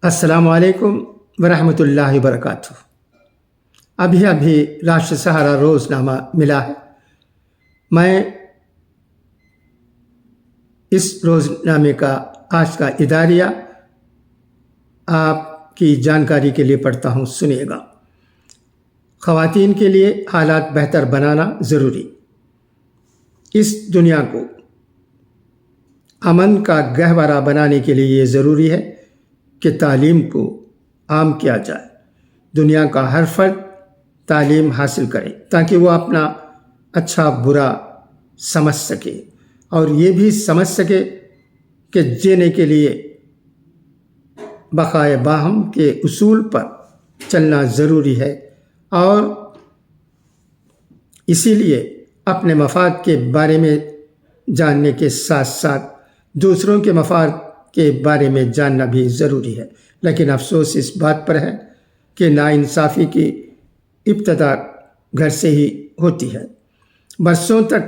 السلام علیکم ورحمۃ اللہ وبرکاتہ۔ ابھی راشٹر سہارا روزنامہ ملا ہے۔ میں اس روزنامے کا آج کا اداریہ آپ کی جانکاری کے لیے پڑھتا ہوں، سنیے گا۔ خواتین کے لیے حالات بہتر بنانا ضروری۔ اس دنیا کو امن کا گہوارہ بنانے کے لیے یہ ضروری ہے کہ تعلیم کو عام کیا جائے۔ دنیا کا ہر فرد تعلیم حاصل کرے تاکہ وہ اپنا اچھا برا سمجھ سکے اور یہ بھی سمجھ سکے کہ جینے کے لیے بقائے باہم کے اصول پر چلنا ضروری ہے، اور اسی لیے اپنے مفاد کے بارے میں جاننے کے ساتھ ساتھ دوسروں کے مفاد کے بارے میں جاننا بھی ضروری ہے۔ لیکن افسوس اس بات پر ہے کہ ناانصافی کی ابتدا گھر سے ہی ہوتی ہے۔ برسوں تک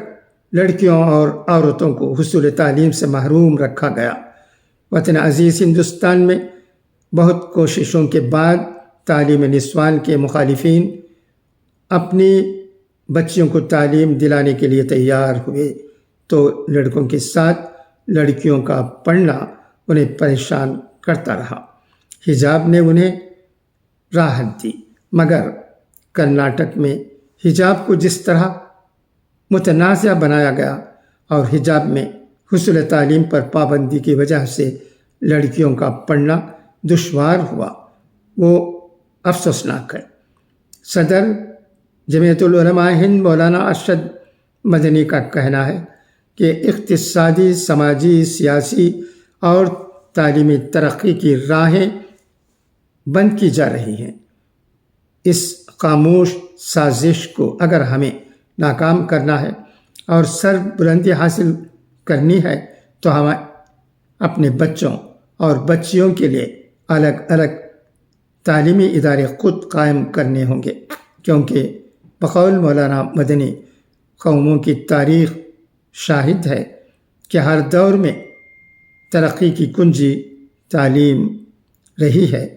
لڑکیوں اور عورتوں کو حصول تعلیم سے محروم رکھا گیا۔ وطن عزیز ہندوستان میں بہت کوششوں کے بعد تعلیم نسوان کے مخالفین اپنی بچیوں کو تعلیم دلانے کے لیے تیار ہوئے، تو لڑکوں کے ساتھ لڑکیوں کا پڑھنا انہیں پریشان کرتا رہا۔ حجاب نے انہیں راحت دی، مگر کرناٹک میں حجاب کو جس طرح متنازع بنایا گیا اور حجاب میں حصول تعلیم پر پابندی کی وجہ سے لڑکیوں کا پڑھنا دشوار ہوا، وہ افسوسناک ہے۔ صدر جمعیت العلماء ہند مولانا ارشد مدنی کا کہنا ہے کہ اقتصادی، سماجی، سیاسی اور تعلیمی ترقی کی راہیں بند کی جا رہی ہیں۔ اس خاموش سازش کو اگر ہمیں ناکام کرنا ہے اور سر بلندی حاصل کرنی ہے تو ہمیں اپنے بچوں اور بچیوں کے لیے الگ الگ تعلیمی ادارے خود قائم کرنے ہوں گے، کیونکہ بقول مولانا مدنی قوموں کی تاریخ شاہد ہے کہ ہر دور میں ترقی کی کنجی تعلیم رہی ہے۔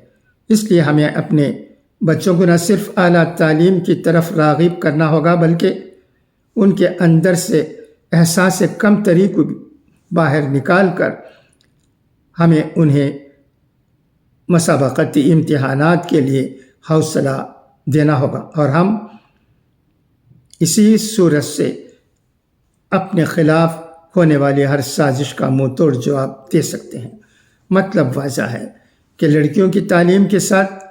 اس لیے ہمیں اپنے بچوں کو نہ صرف اعلیٰ تعلیم کی طرف راغب کرنا ہوگا، بلکہ ان کے اندر سے احساس کم تری کو باہر نکال کر ہمیں انہیں مسابقتی امتحانات کے لیے حوصلہ دینا ہوگا، اور ہم اسی صورت سے اپنے خلاف ہونے والی ہر سازش کا منہ توڑ جواب دے سکتے ہیں۔ مطلب واضح ہے کہ لڑکوں کی تعلیم کے ساتھ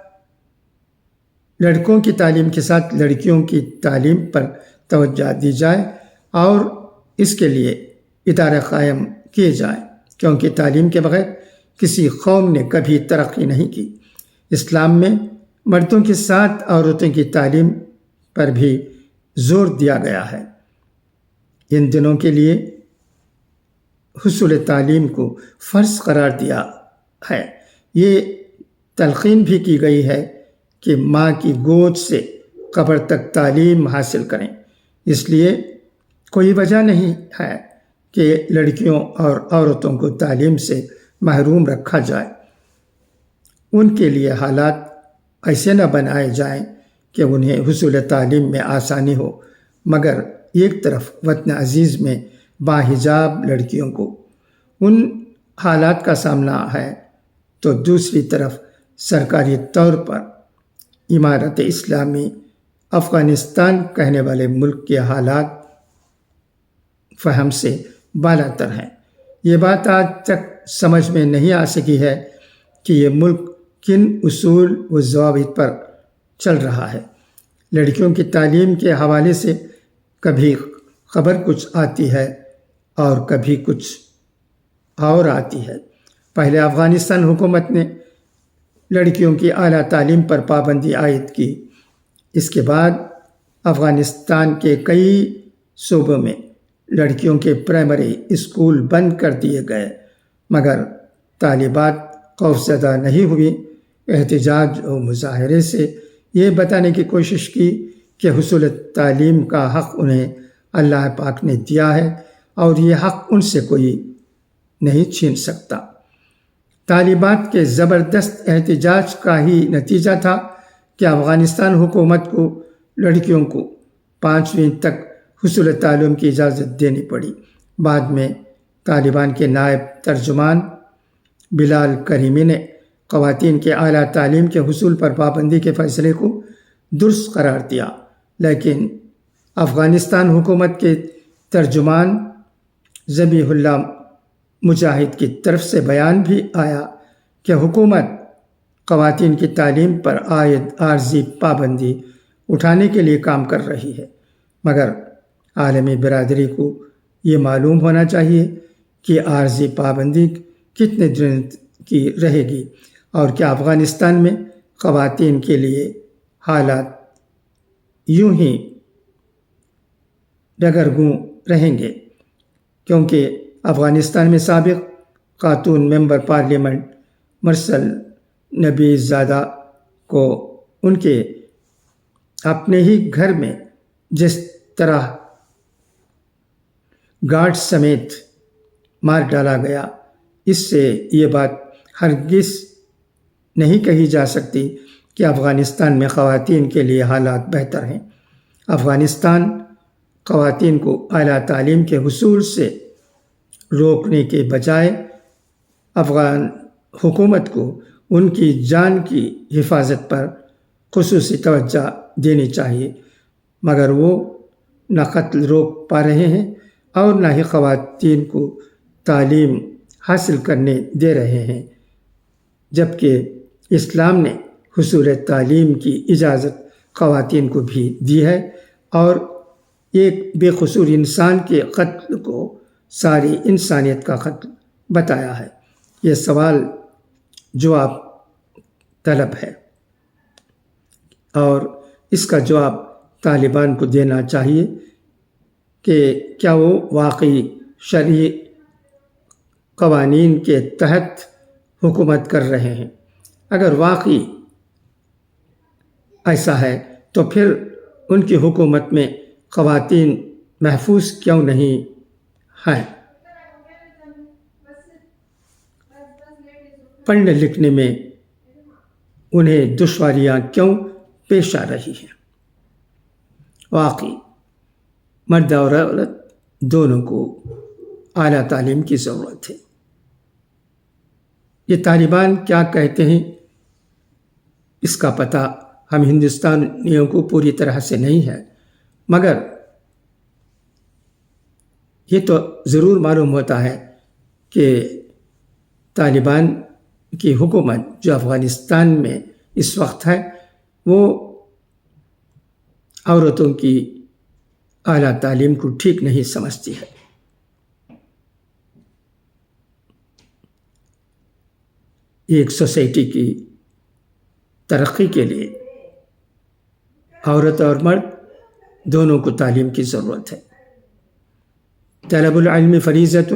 لڑکیوں کی تعلیم پر توجہ دی جائے اور اس کے لیے ادارے قائم کیے جائیں، کیونکہ تعلیم کے بغیر کسی قوم نے کبھی ترقی نہیں کی۔ اسلام میں مردوں کے ساتھ عورتوں کی تعلیم پر بھی زور دیا گیا ہے۔ ان دنوں کے لیے حصول تعلیم کو فرض قرار دیا ہے۔ یہ تلقین بھی کی گئی ہے کہ ماں کی گود سے قبر تک تعلیم حاصل کریں۔ اس لیے کوئی وجہ نہیں ہے کہ لڑکیوں اور عورتوں کو تعلیم سے محروم رکھا جائے۔ ان کے لیے حالات ایسے نہ بنائے جائیں کہ انہیں حصول تعلیم میں آسانی ہو، مگر ایک طرف وطن عزیز میں باحجاب لڑکیوں کو ان حالات کا سامنا ہے، تو دوسری طرف سرکاری طور پر امارت اسلامی افغانستان کہنے والے ملک کے حالات فہم سے بالا تر ہیں۔ یہ بات آج تک سمجھ میں نہیں آ سکی ہے کہ یہ ملک کن اصول و ضوابط پر چل رہا ہے۔ لڑکیوں کی تعلیم کے حوالے سے کبھی خبر کچھ آتی ہے اور کبھی کچھ اور آتی ہے۔ پہلے افغانستان حکومت نے لڑکیوں کی اعلیٰ تعلیم پر پابندی عائد کی، اس کے بعد افغانستان کے کئی صوبوں میں لڑکیوں کے پرائمری اسکول بند کر دیے گئے، مگر طالبات خوفزدہ نہیں ہوئی۔ احتجاج و مظاہرے سے یہ بتانے کی کوشش کی کہ حصول تعلیم کا حق انہیں اللہ پاک نے دیا ہے اور یہ حق ان سے کوئی نہیں چھین سکتا۔ طالبات کے زبردست احتجاج کا ہی نتیجہ تھا کہ افغانستان حکومت کو لڑکیوں کو 5ویں تک حصول تعلیم کی اجازت دینی پڑی۔ بعد میں طالبان کے نائب ترجمان بلال کریمی نے خواتین کے اعلیٰ تعلیم کے حصول پر پابندی کے فیصلے کو درست قرار دیا، لیکن افغانستان حکومت کے ترجمان ذبیح اللہ مجاہد کی طرف سے بیان بھی آیا کہ حکومت خواتین کی تعلیم پر عائد عارضی پابندی اٹھانے کے لیے کام کر رہی ہے، مگر عالمی برادری کو یہ معلوم ہونا چاہیے کہ عارضی پابندی کتنے دن کی رہے گی اور کیا افغانستان میں خواتین کے لیے حالات یوں ہی ڈگرگوں رہیں گے، کیونکہ افغانستان میں سابق خاتون ممبر پارلیمنٹ مرسل نبی زادہ کو ان کے اپنے ہی گھر میں جس طرح گارڈ سمیت مار ڈالا گیا، اس سے یہ بات ہرگز نہیں کہی جا سکتی کہ افغانستان میں خواتین کے لیے حالات بہتر ہیں۔ افغانستان خواتین کو اعلیٰ تعلیم کے حصول سے روکنے کے بجائے افغان حکومت کو ان کی جان کی حفاظت پر خصوصی توجہ دینی چاہیے، مگر وہ نہ قتل روک پا رہے ہیں اور نہ ہی خواتین کو تعلیم حاصل کرنے دے رہے ہیں، جبکہ اسلام نے حصول تعلیم کی اجازت خواتین کو بھی دی ہے اور ایک بے قصور انسان کے قتل کو ساری انسانیت کا قتل بتایا ہے۔ یہ سوال جواب طلب ہے اور اس کا جواب طالبان کو دینا چاہیے کہ کیا وہ واقعی شرعی قوانین کے تحت حکومت کر رہے ہیں۔ اگر واقعی ایسا ہے تو پھر ان کی حکومت میں خواتین محفوظ کیوں نہیں ہیں؟ پڑھنے لکھنے میں انہیں دشواریاں کیوں پیش آ رہی ہیں؟ واقعی مرد اور عورت دونوں کو اعلیٰ تعلیم کی ضرورت ہے۔ یہ طالبان کیا کہتے ہیں اس کا پتہ ہم ہندوستانیوں کو پوری طرح سے نہیں ہے، مگر یہ تو ضرور معلوم ہوتا ہے کہ طالبان کی حکومت جو افغانستان میں اس وقت ہے وہ عورتوں کی اعلیٰ تعلیم کو ٹھیک نہیں سمجھتی ہے۔ ایک سوسائٹی کی ترقی کے لیے عورت اور مرد دونوں کو تعلیم کی ضرورت ہے۔ طلب العلم فریضۃ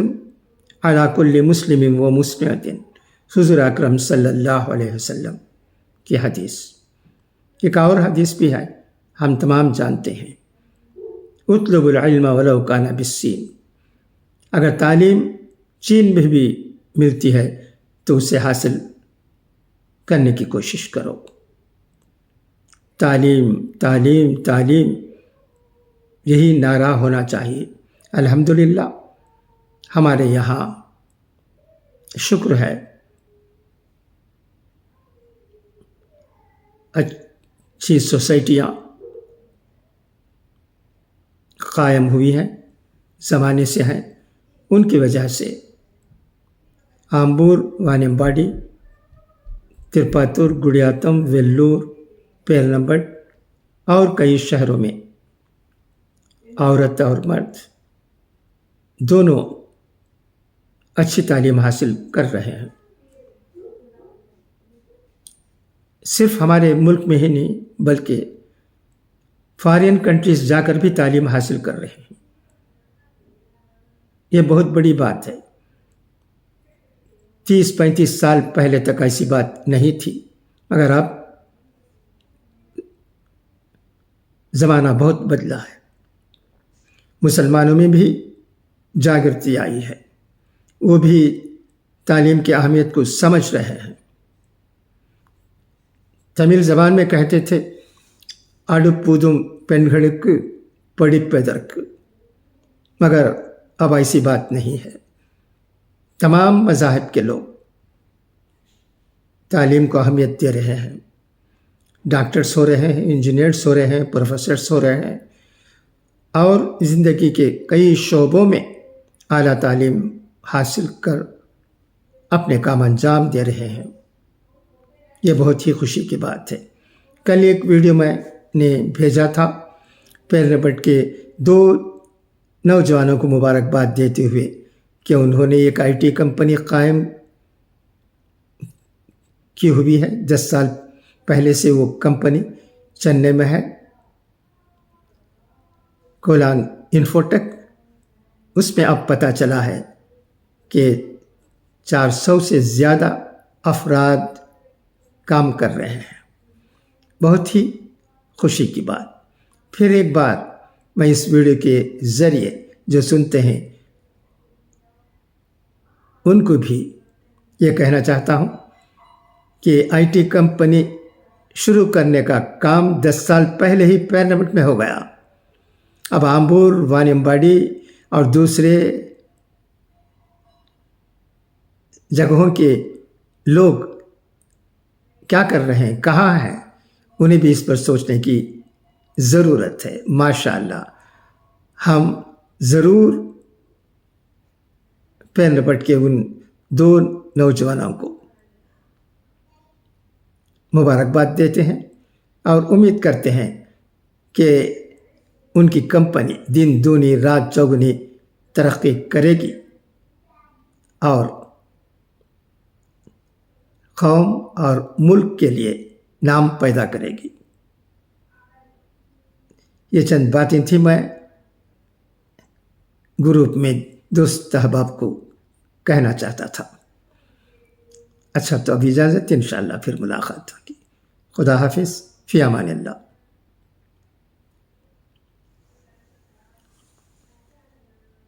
علی کل مسلم و مسلمۃ، حضور اکرم صلی اللہ علیہ وسلم کی حدیث۔ ایک اور حدیث بھی ہے، ہم تمام جانتے ہیں، اطلب العلم ولو کان بالصین، اگر تعلیم چین میں بھی ملتی ہے تو اسے حاصل کرنے کی کوشش کرو۔ تعلیم تعلیم تعلیم، یہی نعرہ ہونا چاہیے۔ الحمدللہ ہمارے یہاں شکر ہے اچھی سوسائٹیاں قائم ہوئی ہیں، زمانے سے ہیں، ان کی وجہ سے آمبور، وانمباڑی، ترپاتور، گڑیاتم، ویلور، پیرنمبٹ اور کئی شہروں میں عورت اور مرد دونوں اچھی تعلیم حاصل کر رہے ہیں۔ صرف ہمارے ملک میں ہی نہیں بلکہ فارین کنٹریز جا کر بھی تعلیم حاصل کر رہے ہیں۔ یہ بہت بڑی بات ہے۔ 30-35 سال پہلے تک ایسی بات نہیں تھی، مگر اب زمانہ بہت بدلا ہے، مسلمانوں میں بھی جاگرتی آئی ہے، وہ بھی تعلیم کی اہمیت کو سمجھ رہے ہیں۔ تمل زبان میں کہتے تھے اڈپودم پینگھڑک پڑپدرک، مگر اب ایسی بات نہیں ہے۔ تمام مذاہب کے لوگ تعلیم کو اہمیت دے رہے ہیں۔ ڈاکٹرس ہو رہے ہیں، انجینئرس ہو رہے ہیں، پروفیسرس ہو رہے ہیں، اور زندگی کے کئی شعبوں میں اعلیٰ تعلیم حاصل کر اپنے کام انجام دے رہے ہیں۔ یہ بہت ہی خوشی کی بات ہے۔ کل ایک ویڈیو میں نے بھیجا تھا پیرنبٹ کے 2 نوجوانوں کو مبارکباد دیتے ہوئے کہ انہوں نے ایک IT کمپنی قائم کی ہوئی ہے۔ 10 سال پہلے سے وہ کمپنی چنئی میں ہے، کولان انفوٹیک۔ اس میں اب پتہ چلا ہے کہ 400 سے زیادہ افراد کام کر رہے ہیں۔ بہت ہی خوشی کی بات۔ پھر ایک بار میں اس ویڈیو کے ذریعے جو سنتے ہیں ان کو بھی یہ کہنا چاہتا ہوں کہ IT کمپنی شروع کرنے کا کام 10 سال پہلے ہی پیرنبٹ میں ہو گیا۔ اب آمبور، وانمباڑی اور دوسرے جگہوں کے لوگ کیا کر رہے ہیں، کہاں ہیں، انہیں بھی اس پر سوچنے کی ضرورت ہے۔ ماشاءاللہ ہم ضرور پیرنبٹ کے ان 2 نوجوانوں کو مبارکباد دیتے ہیں اور امید کرتے ہیں کہ ان کی کمپنی دن دگنی رات چوگنی ترقی کرے گی اور قوم اور ملک کے لیے نام پیدا کرے گی۔ یہ چند باتیں تھیں میں گروپ میں دوست احباب کو کہنا چاہتا تھا۔ اچھا تو اب اجازت، انشاءاللہ پھر ملاقات ہوگی۔ خدا حافظ، فی امان اللہ۔